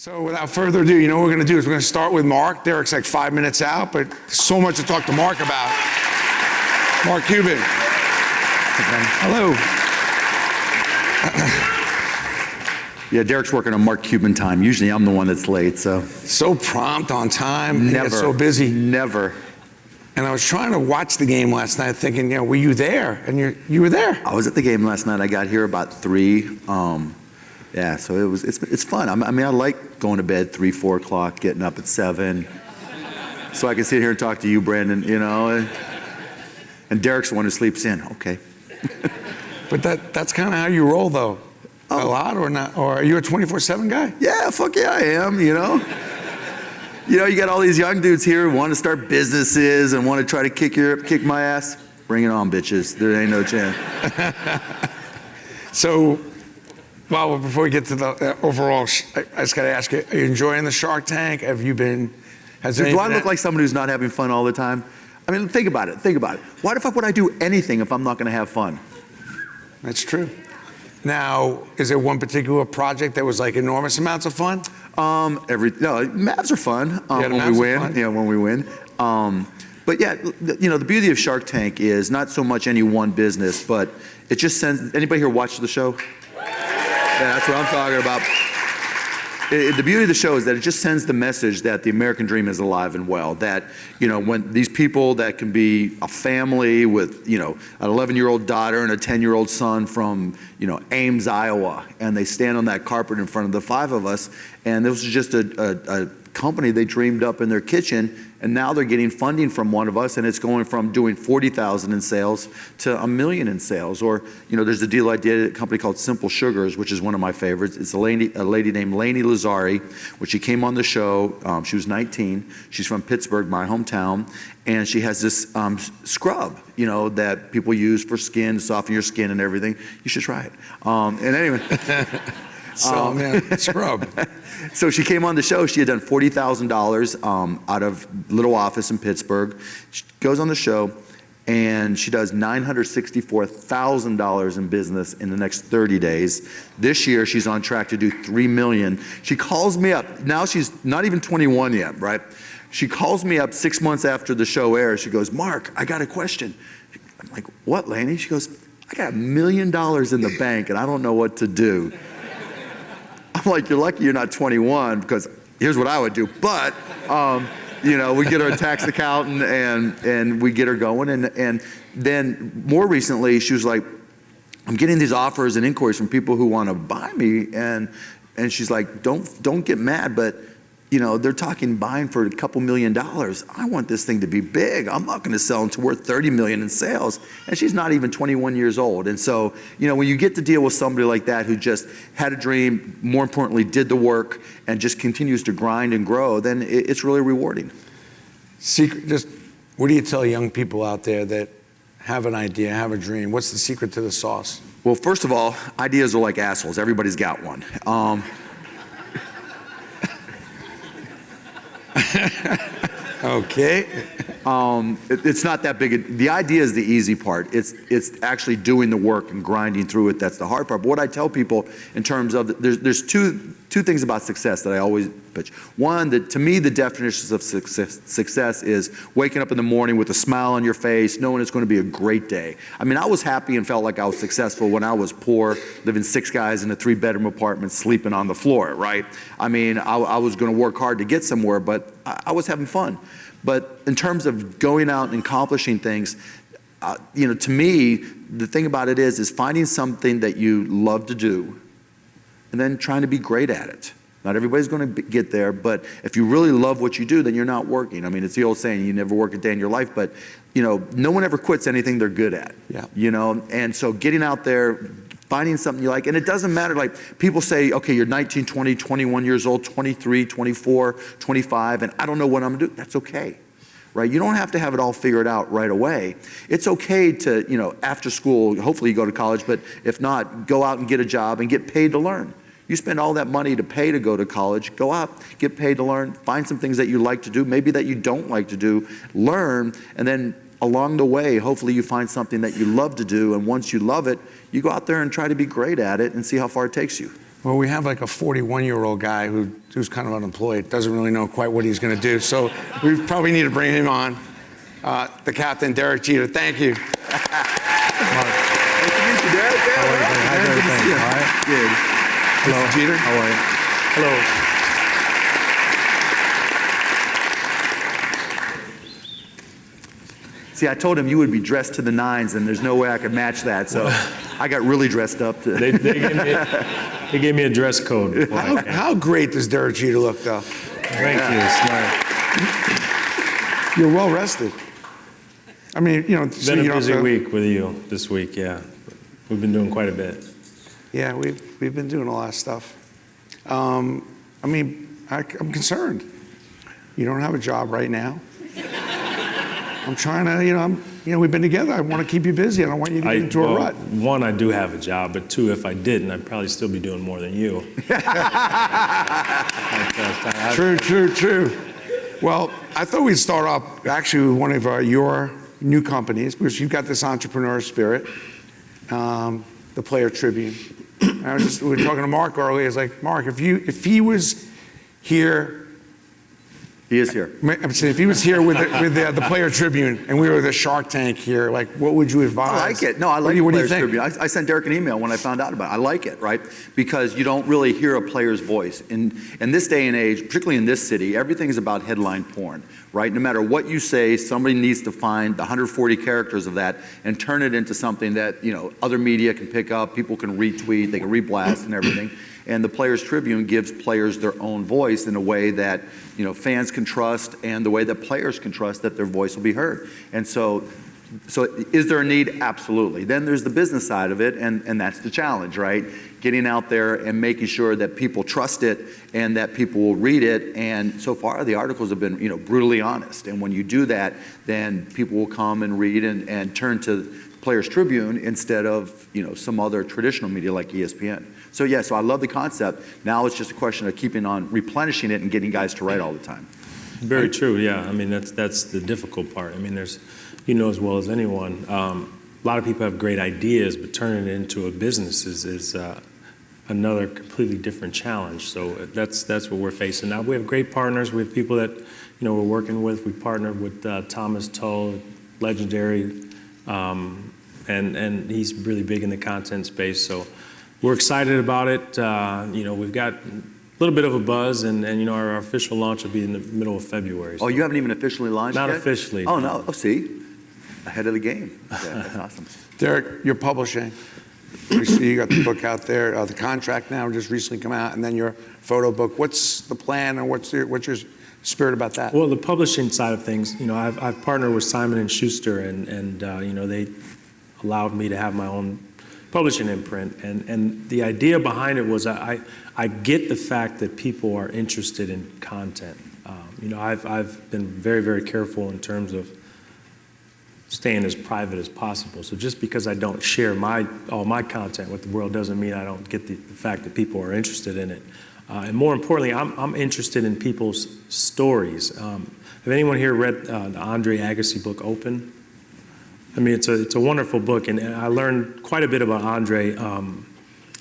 So without further ado, you know what we're going to do is we're going to start with Mark. Derek's like 5 minutes out, but so much to talk to Mark about. Mark Cuban. Hello. Yeah, Derek's working on Mark Cuban time. Usually I'm the one that's late, so. So prompt, on time. Never. So busy. Never. And I was trying to watch the game last night thinking, were you there? And you were there. I was at the game last night. I got here about 3. Yeah, so it's fun. I mean, I like going to bed 3, 4 o'clock, getting up at 7. So I can sit here and talk to you, Brandon, you know. And Derek's the one who sleeps in. Okay. But that's kind of how you roll, though. A lot or not? Or are you a 24/7 guy? Yeah, fuck yeah, I am, you know. You got all these young dudes here who want to start businesses and want to try to kick my ass. Bring it on, bitches. There ain't no chance. So, well, before we get to the overall, I just got to ask you, are you enjoying the Shark Tank? Have you been? Do I look like somebody who's not having fun all the time? I mean, think about it. Why the fuck would I do anything if I'm not going to have fun? That's true. Now, is there one particular project that was like enormous amounts of fun? Mavs are fun when we win. Yeah, when we win. But yeah, the beauty of Shark Tank is not so much any one business, but it just sends. Anybody here watch the show? Yeah, that's what I'm talking about. The beauty of the show is that it just sends the message that the American dream is alive and well. That, when these people that can be a family with, an 11-year-old daughter and a 10-year-old son from, Ames, Iowa, and they stand on that carpet in front of the 5 of us, and this was just a company they dreamed up in their kitchen, and now they're getting funding from one of us, and it's going from doing 40,000 in sales to $1 million in sales. Or, there's a deal I did at a company called Simple Sugars, which is one of my favorites. It's a lady named Lainey Lazari, when she came on the show. She was 19. She's from Pittsburgh, my hometown, and she has this scrub, that people use for skin, to soften your skin and everything. You should try it. And anyway. Scrub. So she came on the show. She had done $40,000 out of little office in Pittsburgh. She goes on the show, and she does $964,000 in business in the next 30 days. This year, she's on track to do $3 million. She calls me up. Now she's not even 21 yet, right? She calls me up 6 months after the show airs. She goes, "Mark, I got a question." I'm like, "What, Lainey?" She goes, "I got $1 million in the bank, and I don't know what to do." I'm like, "You're lucky you're not 21, because here's what I would do." But, we get her a tax accountant and we get her going. And then more recently, she was like, "I'm getting these offers and inquiries from people who want to buy me." And she's like, don't get mad, but they're talking buying for a couple $1 million. I want this thing to be big. I'm not going to sell until we're $30 million in sales. And she's not even 21 years old. And so, when you get to deal with somebody like that who just had a dream, more importantly, did the work, and just continues to grind and grow, then it's really rewarding. What do you tell young people out there that have an idea, have a dream? What's the secret to the sauce? Well, first of all, ideas are like assholes. Everybody's got one. Okay. It's not that big. The idea is the easy part. It's actually doing the work and grinding through it that's the hard part. But what I tell people in terms of, there's two things about success that I always pitch. One, that to me the definitions of success is waking up in the morning with a smile on your face, knowing it's going to be a great day. I mean, I was happy and felt like I was successful when I was poor, living 6 guys in a 3-bedroom apartment, sleeping on the floor, right? I mean, I was going to work hard to get somewhere, but I was having fun. But in terms of going out and accomplishing things, to me, the thing about it is finding something that you love to do and then trying to be great at it. Not everybody's going to get there, but if you really love what you do, then you're not working. I mean, it's the old saying, you never work a day in your life, but, no one ever quits anything they're good at. Yeah. And so getting out there, finding something you like, and it doesn't matter, like people say, okay, you're 19, 20, 21 years old, 23, 24, 25, and I don't know what I'm gonna do. That's okay, right? You don't have to have it all figured out right away. It's okay to, after school, hopefully you go to college, but if not, go out and get a job and get paid to learn. You spend all that money to pay to go to college, go out, get paid to learn, find some things that you like to do, maybe that you don't like to do, learn, and then along the way, hopefully you find something that you love to do, and once you love it, you go out there and try to be great at it and see how far it takes you. Well, we have like a 41-year-old guy who's kind of unemployed, doesn't really know quite what he's going to do. So we probably need to bring him on. The captain, Derek Jeter. Thank you. Nice to meet you, Derek. How are you? How's everything? All right? Good. Hello. Mr. Jeter. How are you? Hello. See, I told him you would be dressed to the nines, and there's no way I could match that. So I got really dressed up. They gave me a dress code before I came. How great does Derek Jeter look, though? Thank you. Smart. You're well rested. I mean, you know, so Been you a don't busy have to- week with you this week, yeah. We've been doing quite a bit. Yeah, we've been doing a lot of stuff. I mean, I'm concerned. You don't have a job right now. I'm trying to, we've been together. I want to keep you busy. I don't want you to get into a rut. One, I do have a job, but two, if I didn't, I'd probably still be doing more than you. True. Well, I thought we'd start off actually with one of your new companies, because you've got this entrepreneur spirit, the Player Tribune. We were talking to Mark earlier. It's like, Mark, if he was here. He is here. I'm saying if he was here with the Player Tribune and we were the Shark Tank here, like, what would you advise? I like it. No, I like what do you Players think? Tribune. I sent Derek an email when I found out about it. I like it, right? Because you don't really hear a player's voice. In this day and age, particularly in this city, everything is about headline porn, right? No matter what you say, somebody needs to find the 140 characters of that and turn it into something that, other media can pick up, people can retweet, they can reblast and everything. And the Players Tribune gives players their own voice in a way that fans can trust, and the way that players can trust that their voice will be heard. And so is there a need? Absolutely. Then there's the business side of it, and that's the challenge, right? Getting out there and making sure that people trust it and that people will read it. And so far, the articles have been brutally honest. And when you do that, then people will come and read and turn to Players Tribune instead of some other traditional media like ESPN. So I love the concept. Now it's just a question of keeping on replenishing it and getting guys to write all the time. Very true, yeah. I mean, that's the difficult part. I mean, there's, as well as anyone, a lot of people have great ideas, but turning it into a business is another completely different challenge. So that's what we're facing now. We have great partners. We have people that, we're working with. We partnered with Thomas Tull, legendary, and he's really big in the content space. So we're excited about it. We've got a little bit of a buzz, and our official launch will be in the middle of February. Oh, you haven't even officially launched yet? Not officially. Oh, no. Oh, see? Ahead of the game. Yeah, that's awesome. Derek, you're publishing. You got the book out there. The contract now just recently come out, and then your photo book. What's the plan, and what's your spirit about that? Well, the publishing side of things, I've partnered with Simon & Schuster, and they allowed me to have my own publishing imprint, and the idea behind it was I get the fact that people are interested in content. I've been very, very careful in terms of staying as private as possible. So just because I don't share all my content with the world doesn't mean I don't get the fact that people are interested in it. And more importantly, I'm interested in people's stories. Have anyone here read the Andre Agassi book, Open? I mean, it's a wonderful book, and I learned quite a bit about Andre,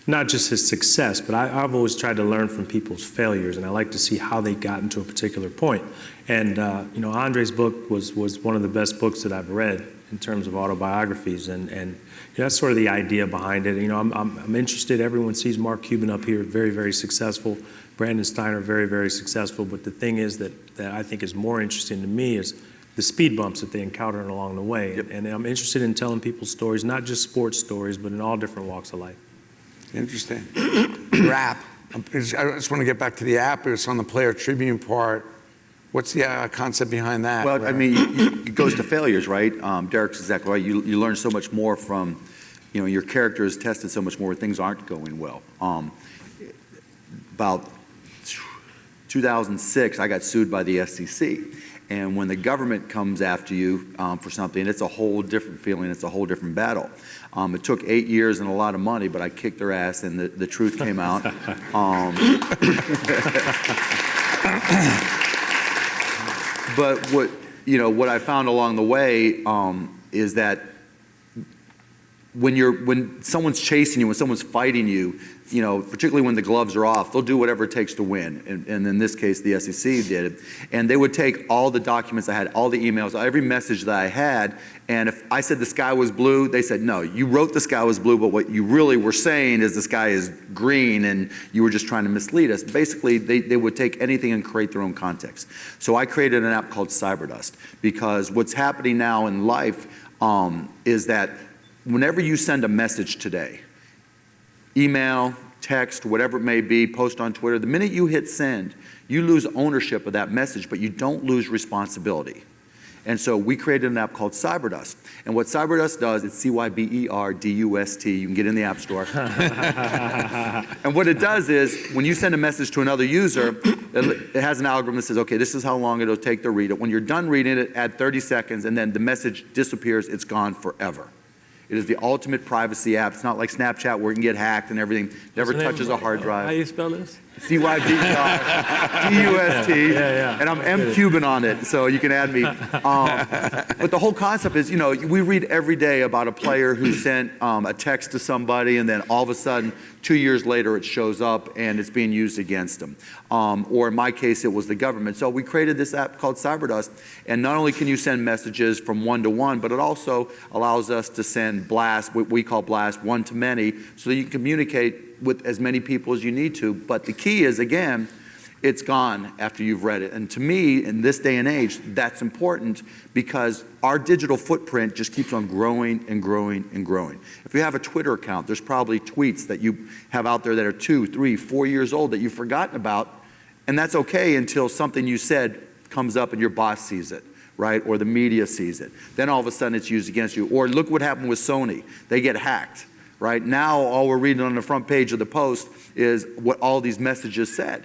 not just his success, but I've always tried to learn from people's failures, and I like to see how they got into a particular point. And Andre's book was one of the best books that I've read in terms of autobiographies, and that's sort of the idea behind it. I'm interested. Everyone sees Mark Cuban up here, very, very successful. Brandon Steiner, very, very successful. But the thing is that I think is more interesting to me is the speed bumps that they encounter along the way. Yep. And I'm interested in telling people's stories, not just sports stories, but in all different walks of life. Interesting. Your app. I just want to get back to the app. It's on the Player Tribune part. What's the concept behind that? Well, I mean, it goes to failures, right? Derek's exactly right. You learn so much more from, your character is tested so much more when things aren't going well. About 2006, I got sued by the SEC. And when the government comes after you for something, it's a whole different feeling. It's a whole different battle. It took 8 years and a lot of money, but I kicked their ass, and the truth came out. But what I found along the way is that when someone's chasing you, when someone's fighting you, particularly when the gloves are off, they'll do whatever it takes to win. And in this case, the SEC did it. And they would take all the documents I had, all the emails, every message that I had, and if I said the sky was blue, they said, no, you wrote the sky was blue, but what you really were saying is the sky is green, and you were just trying to mislead us. Basically, they would take anything and create their own context. So I created an app called Cyberdust, because what's happening now in life is that whenever you send a message today, email, text, whatever it may be, post on Twitter, the minute you hit send, you lose ownership of that message, but you don't lose responsibility. And so we created an app called Cyberdust. And what Cyberdust does, it's Cyberdust. You can get in the App Store. And what it does is, when you send a message to another user, it has an algorithm that says, okay, this is how long it'll take to read it. When you're done reading it, add 30 seconds, and then the message disappears. It's gone forever. It is the ultimate privacy app. It's not like Snapchat where it can get hacked and everything. Never touches a hard drive. How do you spell this? Cyberdust. Yeah. And I'm Cuban on it, so you can add me. But the whole concept is, we read every day about a player who sent a text to somebody, and then all of a sudden, 2 years later, it shows up and it's being used against them. Or in my case, it was the government. So we created this app called Cyberdust, and not only can you send messages from one to one, but it also allows us to send blasts, what we call blast, one to many, so that you can communicate with as many people as you need to. But the key is, again, it's gone after you've read it. And to me, in this day and age, that's important, because our digital footprint just keeps on growing and growing and growing. If you have a Twitter account, there's probably tweets that you have out there that are 2, 3, 4 years old that you've forgotten about, and that's okay until something you said comes up and your boss sees it, right? Or the media sees it. Then all of a sudden it's used against you. Or look what happened with Sony. They get hacked. Right now, all we're reading on the front page of the Post is what all these messages said.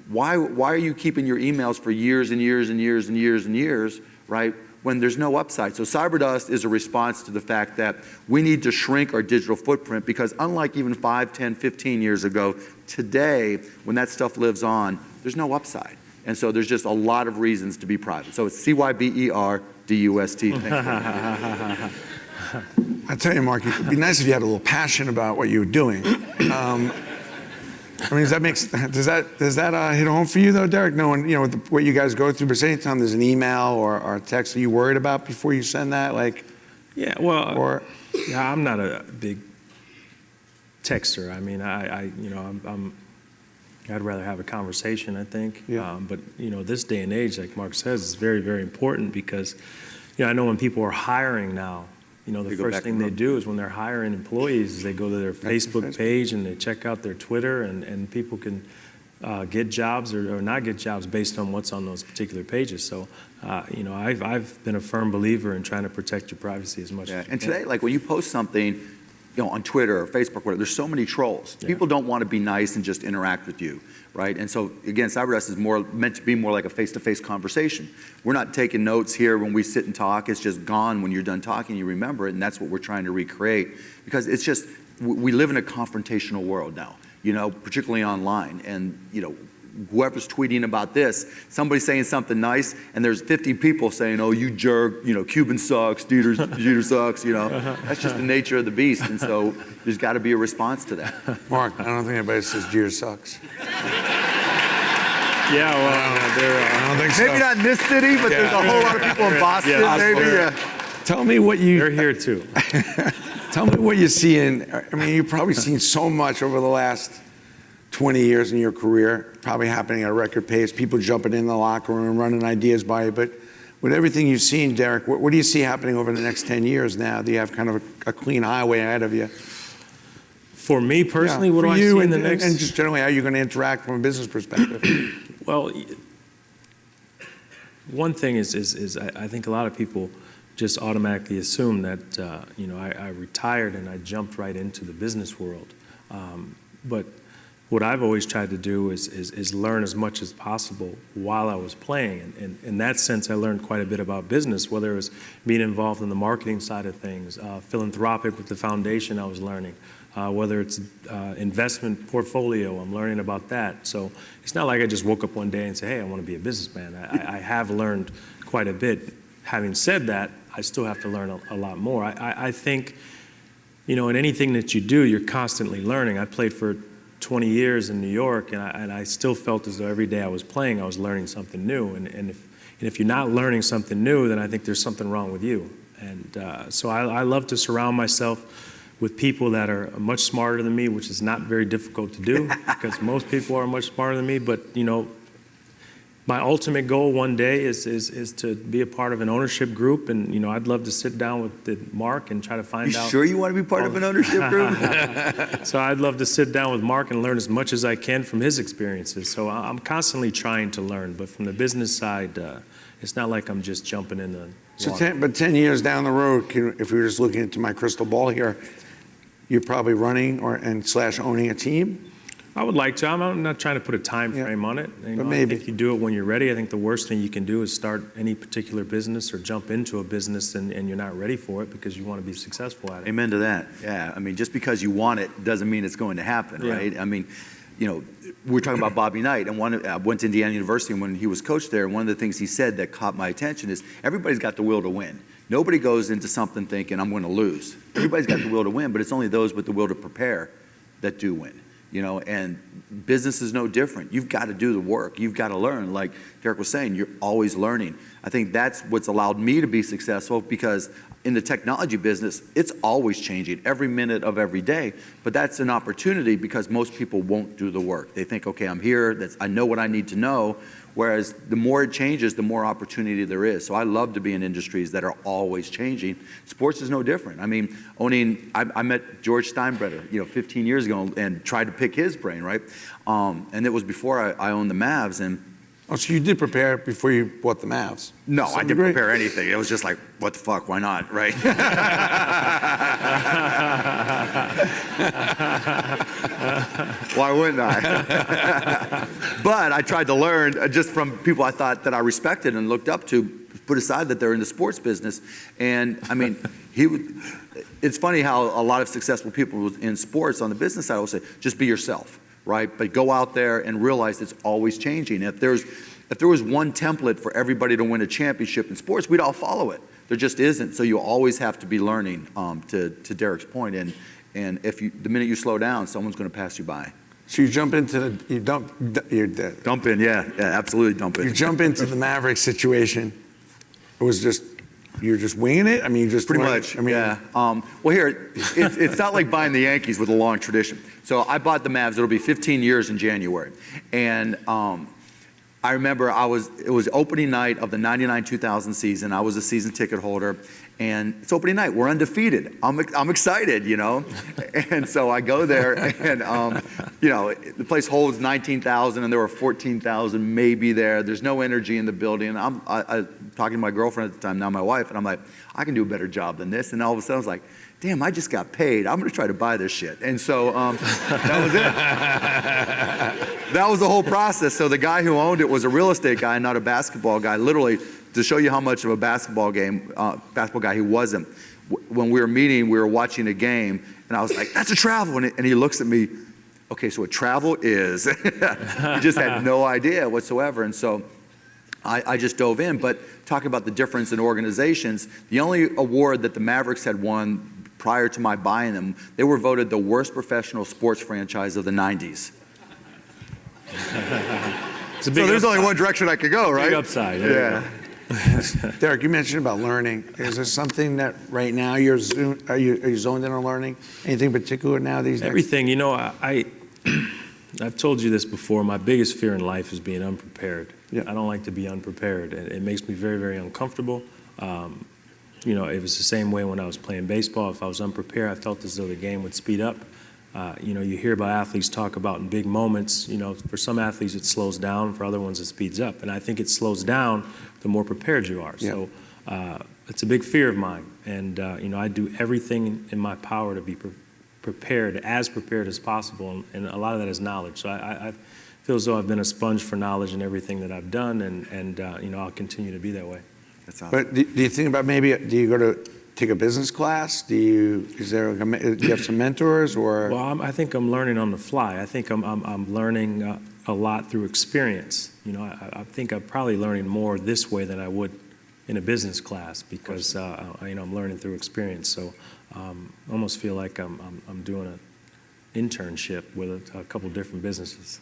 Why are you keeping your emails for years and years and years and years and years, right, when there's no upside? So Cyberdust is a response to the fact that we need to shrink our digital footprint, because unlike even 5, 10, 15 years ago, today, when that stuff lives on, there's no upside. And so there's just a lot of reasons to be private. So it's Cyberdust. I tell you, Mark, it'd be nice if you had a little passion about what you were doing. I mean, does that hit home for you though, Derek? Knowing with what you guys go through, but anytime there's an email or a text, are you worried about before you send that? Yeah, well, I'm not a big texter. I mean, I'd rather have a conversation, I think. Yeah. But this day and age, like Mark says, is very, very important, because I know when people are hiring now, the first thing they do is, when they're hiring employees, they go to their Facebook page and they check out their Twitter, and people can get jobs or not get jobs based on what's on those particular pages. So, I've been a firm believer in trying to protect your privacy as much as you can. And today, like when you post something, on Twitter or Facebook, whatever, there's so many trolls. Yeah. People don't want to be nice and just interact with you, right? And so, again, Cyberdust is meant to be more like a face-to-face conversation. We're not taking notes here when we sit and talk. It's just gone when you're done talking. You remember it, and that's what we're trying to recreate, because it's just, we live in a confrontational world now, particularly online. And, whoever's tweeting about this, somebody's saying something nice, and there's 50 people saying, oh, you jerk, Cuban sucks, Jeter sucks, That's just the nature of the beast, and so there's got to be a response to that. Mark, I don't think anybody says Jeter sucks. Yeah, well, I don't think so. Maybe not in this city, but there's a whole lot of people in Boston, maybe. Yeah. Tell me what you... They're here too. Tell me what you see you've probably seen so much over the last 20 years in your career, probably happening at a record pace, people jumping in the locker room, running ideas by you. But with everything you've seen, Derek, what do you see happening over the next 10 years now? Do you have kind of a clean highway ahead of you? For me personally, what do I see in the next... And just generally, how are you going to interact from a business perspective? Well, one thing is I think a lot of people just automatically assume that, I retired and I jumped right into the business world. But what I've always tried to do is learn as much as possible while I was playing. And in that sense, I learned quite a bit about business, whether it was being involved in the marketing side of things, philanthropic with the foundation I was learning, whether it's investment portfolio, I'm learning about that. So it's not like I just woke up one day and said, hey, I want to be a businessman. I have learned quite a bit. Having said that, I still have to learn a lot more. I think in anything that you do, you're constantly learning. I played for 20 years in New York, and I still felt as though every day I was playing, I was learning something new. And if you're not learning something new, then I think there's something wrong with you. And so I love to surround myself with people that are much smarter than me, which is not very difficult to do because most people are much smarter than me. But, my ultimate goal one day is to be a part of an ownership group. And, I'd love to sit down with Mark and try to find out. You sure you want to be part of an ownership group? So I'd love to sit down with Mark and learn as much as I can from his experiences. So I'm constantly trying to learn. But from the business side, it's not like I'm just jumping in the water. But 10 years down the road, if we were just looking into my crystal ball here, you're probably running and / owning a team? I would like to. I'm not trying to put a time frame on it. But maybe. I think you do it when you're ready. I think the worst thing you can do is start any particular business or jump into a business and you're not ready for it because you want to be successful at it. Amen to that. Yeah. I mean, just because you want it doesn't mean it's going to happen, right? I mean, we're talking about Bobby Knight, and I went to Indiana University, and when he was coach there, one of the things he said that caught my attention is everybody's got the will to win. Nobody goes into something thinking, I'm going to lose. Everybody's got the will to win, but it's only those with the will to prepare that do win. And business is no different. You've got to do the work. You've got to learn. Like Derek was saying, you're always learning. I think that's what's allowed me to be successful because in the technology business, it's always changing every minute of every day. But that's an opportunity because most people won't do the work. They think, okay, I'm here. I know what I need to know. Whereas the more it changes, the more opportunity there is. So I love to be in industries that are always changing. Sports is no different. I mean, I met George Steinbrenner, 15 years ago and tried to pick his brain, right? And it was before I owned the Mavs. And Oh, so you did prepare before you bought the Mavs? no, I didn't prepare anything. It was just like, what the fuck, why not, right? Why wouldn't I? But I tried to learn just from people I thought that I respected and looked up to, put aside that they're in the sports business. And I mean, it's funny how a lot of successful people in sports on the business side will say, just be yourself. Right? But go out there and realize it's always changing. If there was one template for everybody to win a championship in sports, we'd all follow it. There just isn't. So you always have to be learning, to Derek's point. And the minute you slow down, someone's going to pass you by. So you jump into Dump in, yeah, absolutely dump in. You jump into the Maverick situation. It was just, you're just winging it? I mean, you just pretty much, yeah. Well, here, it's not like buying the Yankees with a long tradition. So I bought the Mavs. It'll be 15 years in January. And I remember it was opening night of the 99-2000 season. I was a season ticket holder. And it's opening night. We're undefeated. I'm excited, And so I go there, and the place holds 19,000, and there were 14,000 maybe there. There's no energy in the building. I'm talking to my girlfriend at the time, now my wife, and I'm like, I can do a better job than this. And all of a sudden, I was like, damn, I just got paid. I'm going to try to buy this shit. And so that was it. That was the whole process. So the guy who owned it was a real estate guy, not a basketball guy. Literally, to show you how much of a basketball guy he wasn't. When we were meeting, we were watching a game, and I was like, that's a travel. And he looks at me, okay, so a travel is. He just had no idea whatsoever. And so I just dove in. But talking about the difference in organizations, the only award that the Mavericks had won prior to my buying them, they were voted the worst professional sports franchise of the 90s. So there's only one direction I could go, right? Big upside. Yeah. Derek, you mentioned about learning. Is there something that right now are you zoned in on learning? Anything particular now these days? Everything. I've told you this before. My biggest fear in life is being unprepared. Yeah. I don't like to be unprepared. It makes me very, very uncomfortable. It was the same way when I was playing baseball. If I was unprepared, I felt as though the game would speed up. You hear about athletes talk about in big moments, for some athletes it slows down, for other ones it speeds up. And I think it slows down the more prepared you are. Yeah. So it's a big fear of mine. And, I do everything in my power to be prepared as possible. And a lot of that is knowledge. So I feel as though I've been a sponge for knowledge in everything that I've done. And I'll continue to be that way. That's awesome. But do you think about do you go to take a business class? Do you have some mentors or? Well, I think I'm learning on the fly. I think I'm learning a lot through experience. I think I'm probably learning more this way than I would in a business class because I'm learning through experience. So Almost feel like I'm doing an internship with a couple different businesses.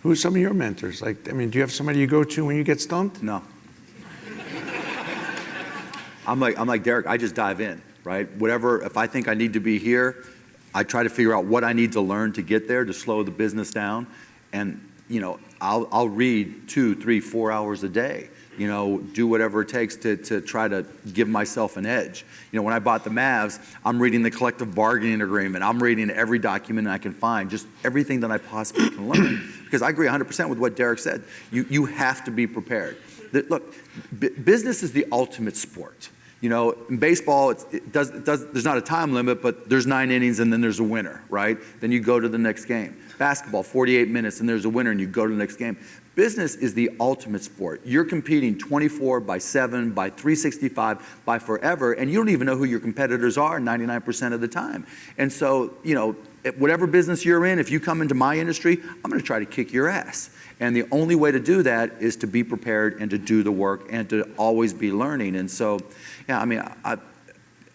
Who are some of your mentors? Like, I mean, do you have somebody you go to when you get stumped? No. I'm like Derek, I just dive in, right? Whatever, if I think I need to be here, I try to figure out what I need to learn to get there, to slow the business down. And, you know, I'll read 2, 3, 4 hours a day, you know, do whatever it takes to try to give myself an edge. You know, when I bought the Mavs, I'm reading the collective bargaining agreement. I'm reading every document I can find, just everything that I possibly can learn. Because I agree 100% with what Derek said. You have to be prepared. Look, business is the ultimate sport. You know, in baseball, there's not a time limit, but there's 9 innings and then there's a winner, right? Then you go to the next game. Basketball, 48 minutes and there's a winner and you go to the next game. Business is the ultimate sport. You're competing 24/7, by 365, by forever, and you don't even know who your competitors are 99% of the time. And so, you know, whatever business you're in, if you come into my industry, I'm going to try to kick your ass. And the only way to do that is to be prepared and to do the work and to always be learning. And so, yeah, I mean, I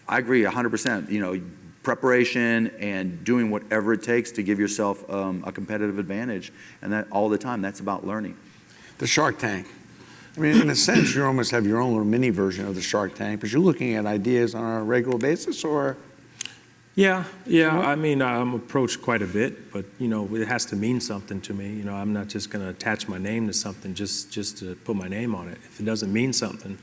agree 100%. You know, preparation and doing whatever it takes to give yourself a competitive advantage, and that all the time, that's about learning. The Shark Tank. I mean, in a sense, you almost have your own little mini version of the Shark Tank, but you're looking at ideas on a regular basis, or? Yeah. I mean, I'm approached quite a bit, but you know, it has to mean something to me. You know, I'm not just going to attach my name to something just to put my name on it. If it doesn't mean something,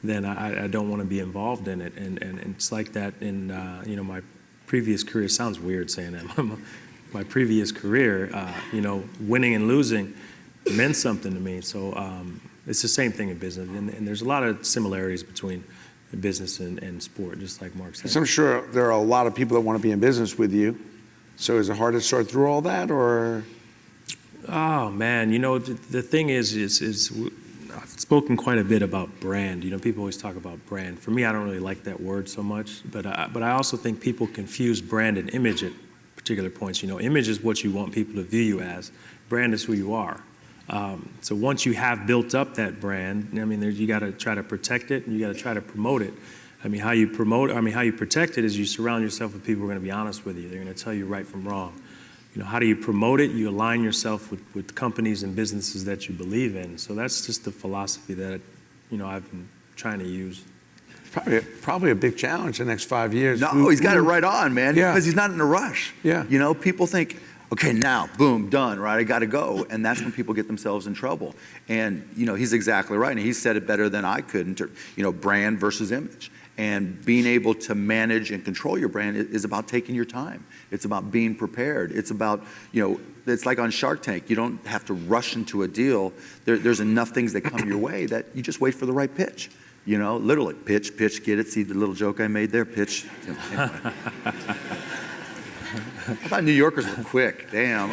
then I don't want to be involved in it. And it's like that in you know, my previous career. Sounds weird saying that. My previous career, you know, winning and losing meant something to me. So it's the same thing in business, and there's a lot of similarities between business and sport, just like Mark said. So I'm sure there are a lot of people that want to be in business with you. So is it hard to sort through all that, or? Oh man, you know, the thing is I've spoken quite a bit about brand. You know, people always talk about brand. For me, I don't really like that word so much, but I also think people confuse brand and image at particular points. You know, image is what you want people to view you as. Brand is who you are. So once you have built up that brand, I mean, you got to try to protect it and you got to try to promote it. I mean, how you protect it is you surround yourself with people who are going to be honest with you. They're going to tell you right from wrong. You know, how do you promote it? You align yourself with companies and businesses that you believe in. So that's just the philosophy that, you know, I've been trying to use. Probably a big challenge the next 5 years. No, he's got it right on, man, Yeah. because he's not in a rush. Yeah. You know, people think, okay, now, boom, done, right? I got to go. And that's when people get themselves in trouble. And, you know, he's exactly right. And he said it better than I could, you know, brand versus image. And being able to manage and control your brand is about taking your time. It's about being prepared. It's about, you know, it's like on Shark Tank. You don't have to rush into a deal. There's enough things that come your way that you just wait for the right pitch. You know, literally, pitch, get it. See the little joke I made there? Pitch. Anyway. I thought New Yorkers were quick. Damn.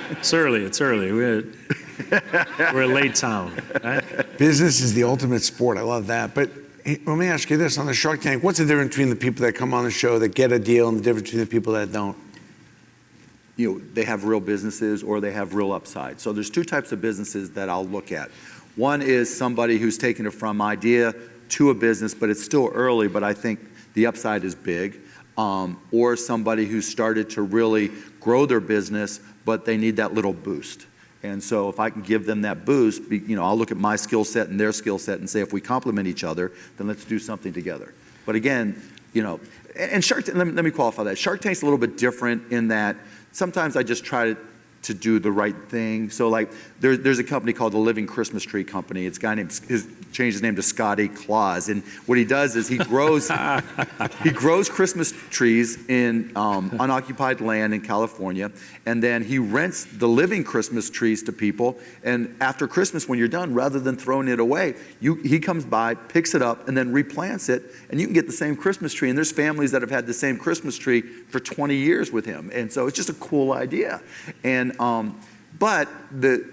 It's early. We're a late town, right? Business is the ultimate sport. I love that. But hey, let me ask you this. On the Shark Tank, what's the difference between the people that come on the show that get a deal and the difference between the people that don't? You know, they have real businesses or they have real upside. So there's 2 types of businesses that I'll look at. One is somebody who's taken it from idea to a business, but it's still early, but I think the upside is big. Or somebody who started to really grow their business, but they need that little boost. And so if I can give them that boost, you know, I'll look at my skill set and their skill set and say, if we complement each other, then let's do something together. But again, you know, and Shark Tank, let me qualify that. Shark Tank's a little bit different in that sometimes I just try to do the right thing. So like there's a company called the Living Christmas Tree Company. It's a guy named, changed his name to Scotty Claus. And what he does is he grows Christmas trees in unoccupied land in California. And then he rents the living Christmas trees to people. And after Christmas, when you're done, rather than throwing it away, he comes by, picks it up, and then replants it. And you can get the same Christmas tree. And there's families that have had the same Christmas tree for 20 years with him. And so it's just a cool idea. And but the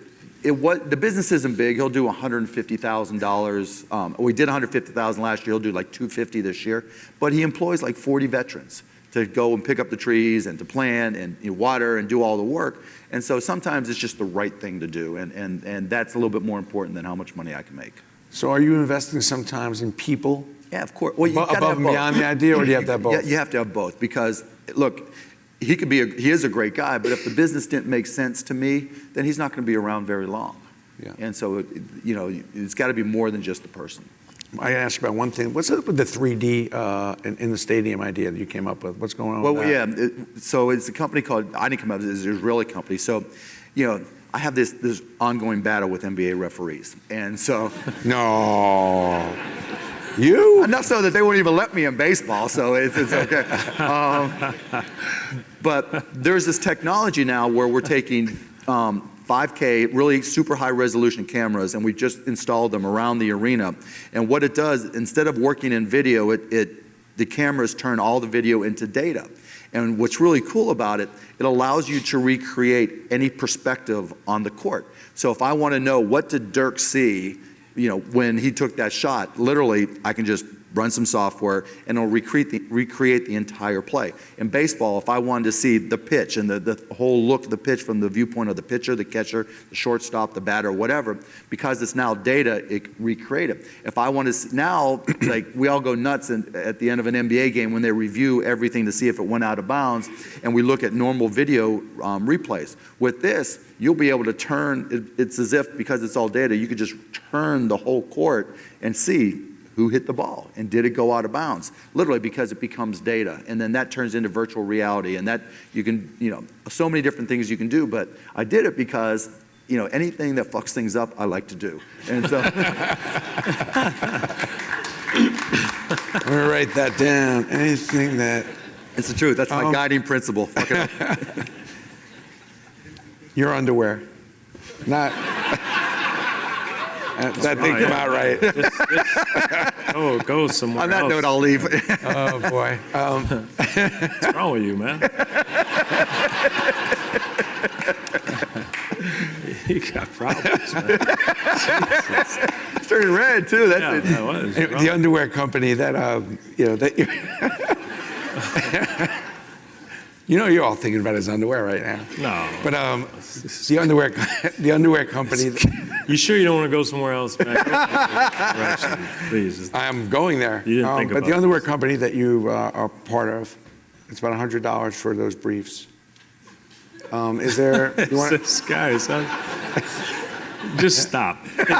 business isn't big. He'll do $150,000. We did $150,000 last year. He'll do like $250 this year. But he employs like 40 veterans to go and pick up the trees and to plant and water and do all the work. And so sometimes it's just the right thing to do. And that's a little bit more important than how much money I can make. So are you investing sometimes in people Yeah, of course. Well, you gotta Above have and both. beyond the idea, or do you have to have both? Yeah, you have to have both because, look, he is a great guy, but if the business didn't make sense to me, then he's not going to be around very long. Yeah. And so, it's got to be more than just the person. I asked you about one thing. What's up with the 3D in the stadium idea that you came up with? What's going on with that? Well, yeah. So it's a company called, I didn't come up with it, it's an Israeli company. So, I have this ongoing battle with NBA referees. And so. No. You? Enough so that they won't even let me in baseball, so it's okay. But there's this technology now where we're taking 5K, really super high resolution cameras, and we just installed them around the arena. And what it does, instead of working in video, the cameras turn all the video into data. And what's really cool about it, it allows you to recreate any perspective on the court. So if I want to know what did Dirk see, when he took that shot, literally, I can just run some software and it'll recreate the entire play. In baseball, if I wanted to see the pitch and the whole look of the pitch from the viewpoint of the pitcher, the catcher, the shortstop, the batter, whatever, because it's now data, it recreate it. If I want to see, now, like we all go nuts at the end of an NBA game when they review everything to see if it went out of bounds, and we look at normal video replays. With this, you'll be able to turn, it's as if, because it's all data, you could just turn the whole court and see who hit the ball and did it go out of bounds, literally, because it becomes data, and then that turns into virtual reality, and that you can, so many different things you can do. But I did it because anything that fucks things up, I like to do, and so. I'm gonna write that down. Anything that. It's the truth. That's my guiding principle. Fuck it up. Your underwear, not. That thing come out right. Go somewhere On that else. note, I'll leave. Oh boy. What's wrong with you, man? You got problems, man. It's turning red too. That's it. That was The underwear company that you're all thinking about his underwear right now. No. But the underwear company. You sure you don't want to go somewhere else, man? Direction, please. I am going there. You didn't think but about the underwear company that you are part of, it's about $100 for those briefs. Is there? You want? This guy, son. Just stop. I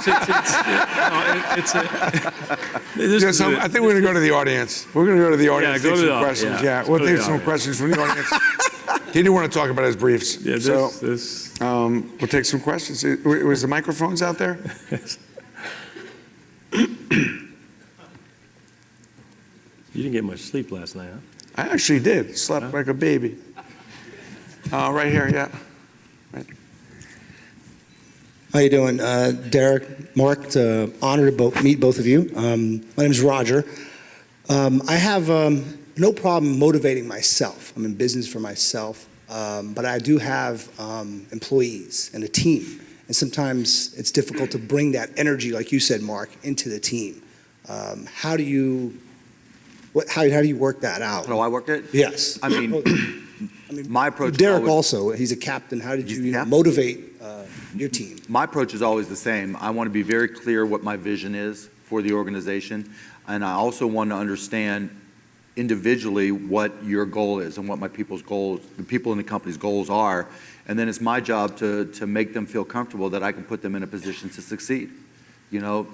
think we're going to go to the audience. We're going to go to the audience. Yeah, take go to some the questions. yeah. We'll Go to take the some audience. questions from the audience. He didn't want to talk about his briefs. Yeah, We'll take some questions. Was the microphones out there? You didn't get much sleep last night, huh? I actually did. Slept like a baby. Right here, yeah. Right. How you doing? Derek, Mark, honored to meet both of you. My name is Roger. I have no problem motivating myself. I'm in business for myself, but I do have employees and a team. And sometimes it's difficult to bring that energy, like you said, Mark, into the team. How do you work that out? How do I work it? Yes. I mean, my approach. Derek also, he's a captain. How did you motivate your team? My approach is always the same. I want to be very clear what my vision is for the organization, and I also want to understand individually what your goal is and what my people's goals, the people in the company's goals are, and then it's my job to make them feel comfortable that I can put them in a position to succeed.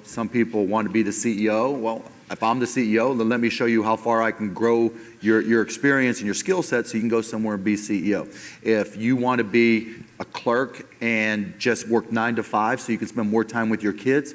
Some people want to be the CEO. Well, if I'm the CEO, then let me show you how far I can grow your experience and your skill set so you can go somewhere and be CEO. If you want to be a clerk and just work 9 to 5 so you can spend more time with your kids,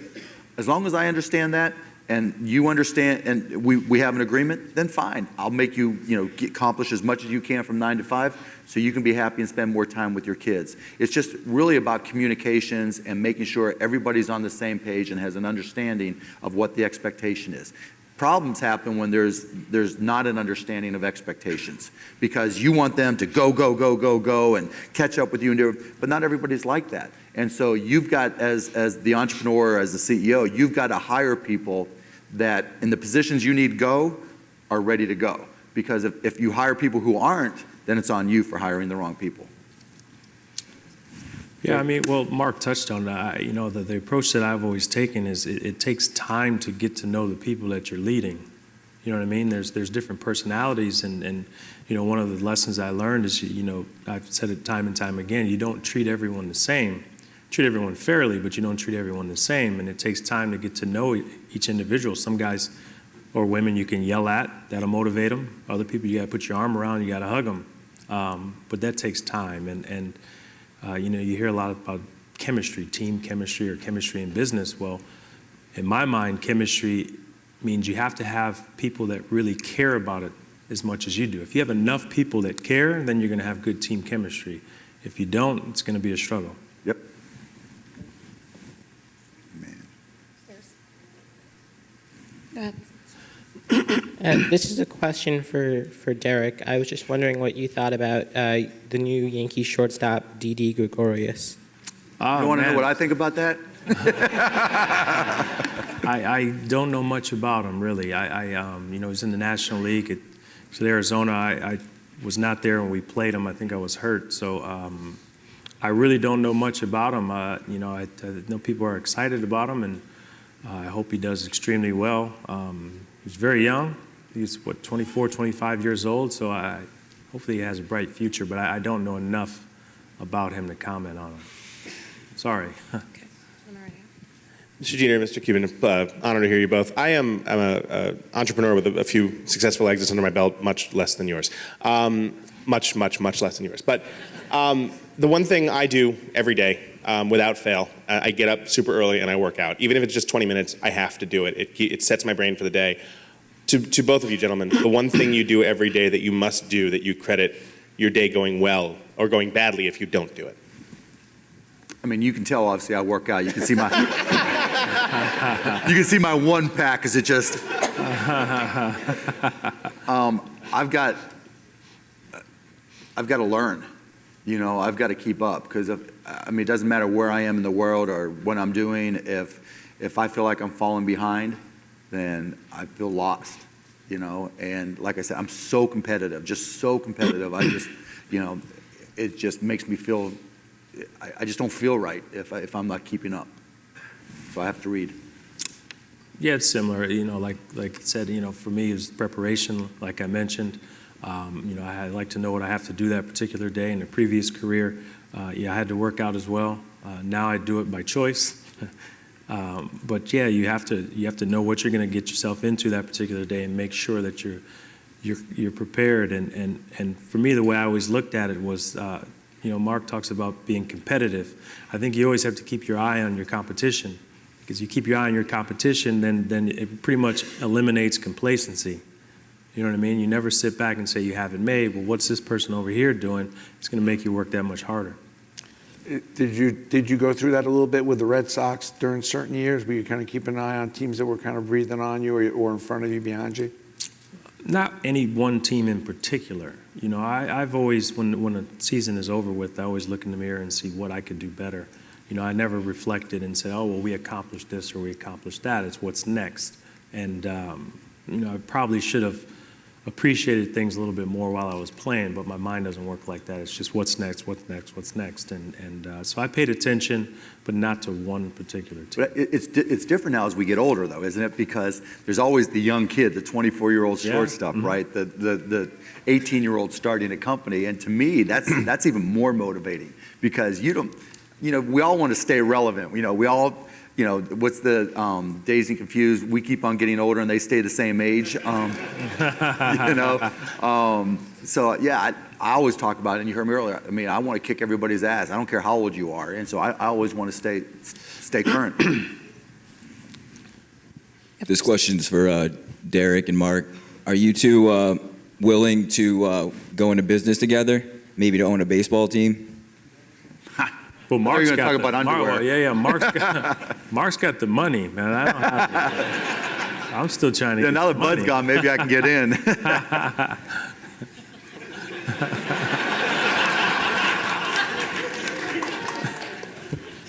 as long as I understand that and you understand and we have an agreement, then fine. I'll make you, accomplish as much as you can from 9 to 5 so you can be happy and spend more time with your kids. It's just really about communications and making sure everybody's on the same page and has an understanding of what the expectation is. Problems happen when there's not an understanding of expectations because you want them to go and catch up with you and do it, but not everybody's like that. And so you've got, as the entrepreneur, as the CEO, you've got to hire people that in the positions you need to go are ready to go. Because if you hire people who aren't, then it's on you for hiring the wrong people. Yeah, Mark touched on that. The approach that I've always taken is it takes time to get to know the people that you're leading. You know what I mean? There's different personalities, and one of the lessons I learned is, I've said it time and time again, you don't treat everyone the same. Treat everyone fairly, but you don't treat everyone the same, and it takes time to get to know each individual. Some guys or women you can yell at, that'll motivate them. Other people you gotta put your arm around, you gotta hug them. But that takes time, and you hear a lot about chemistry, team chemistry, or chemistry in business. Well, in my mind, chemistry means you have to have people that really care about it as much as you do. If you have enough people that care, then you're gonna have good team chemistry. If you don't, it's gonna be a struggle. Yep. Go ahead. This is a question for Derek. I was just wondering what you thought about the new Yankee shortstop, Didi Gregorius. You want to know what I think about that? I don't know much about him, really. He's in the National League at Arizona. I was not there when we played him. I think I was hurt. So I really don't know much about him. I know people are excited about him, and I hope he does extremely well. He's very young. He's, 24, 25 years old, so hopefully he has a bright future, but I don't know enough about him to comment on him. Sorry. Okay. Mr. Jeter, Mr. Cuban, honor to hear you both. I'm an entrepreneur with a few successful exits under my belt, much less than yours. Much less than yours. But the one thing I do every day, without fail, I get up super early and I work out. Even if it's just 20 minutes, I have to do it. It sets my brain for the day. To both of you gentlemen, the one thing you do every day that you must do, that you credit your day going well or going badly if you don't do it. I mean, you can tell, obviously, I work out. You can see my you can see my one pack because it just I've got to learn. I've got to keep up because it doesn't matter where I am in the world or what I'm doing. If I feel like I'm falling behind, then I feel lost. And like I said, I'm so competitive, just so competitive. It just makes me feel. I just don't feel right if I'm not keeping up. So I have to read. Yeah, it's similar. Like you said, for me, it's preparation, like I mentioned. I like to know what I have to do that particular day. In a previous career, I had to work out as well. Now I do it by choice. But yeah, you have to know what you're going to get yourself into that particular day and make sure that you're prepared. And for me, the way I always looked at it was, Mark talks about being competitive. I think you always have to keep your eye on your competition, because you keep your eye on your competition, then it pretty much eliminates complacency. You know what I mean? You never sit back and say you have it made. Well, what's this person over here doing? It's going to make you work that much harder. Did you go through that a little bit with the Red Sox during certain years? Were you kind of keep an eye on teams that were kind of breathing on you or in front of you, behind you? Not any one team in particular. I've always, when a season is over with, I always look in the mirror and see what I could do better. I never reflected and said, oh, well, we accomplished this or we accomplished that. It's what's next. And, I probably should have appreciated things a little bit more while I was playing, but my mind doesn't work like that. It's just what's next, what's next, what's next. And so I paid attention, but not to one particular team. But it's different now as we get older, though, isn't it? Because there's always the young kid, the 24-year-old shortstop, Mm-hmm. right? The 18-year-old starting a company. And to me, that's even more motivating, because we all want to stay relevant. We all, what's the Dazed and Confused? We keep on getting older and they stay the same age. So yeah, I always talk about it, and you heard me earlier. I want to kick everybody's ass. I don't care how old you are, and so I always want to stay current. This question's for Derek and Mark. Are you two willing to go into business together? Maybe to own a baseball team? Well, Mark's gonna got talk about underwear. Mark's got the money, man. I don't have it. I'm still trying to get Now the that Bud's money. gone, maybe I can get in.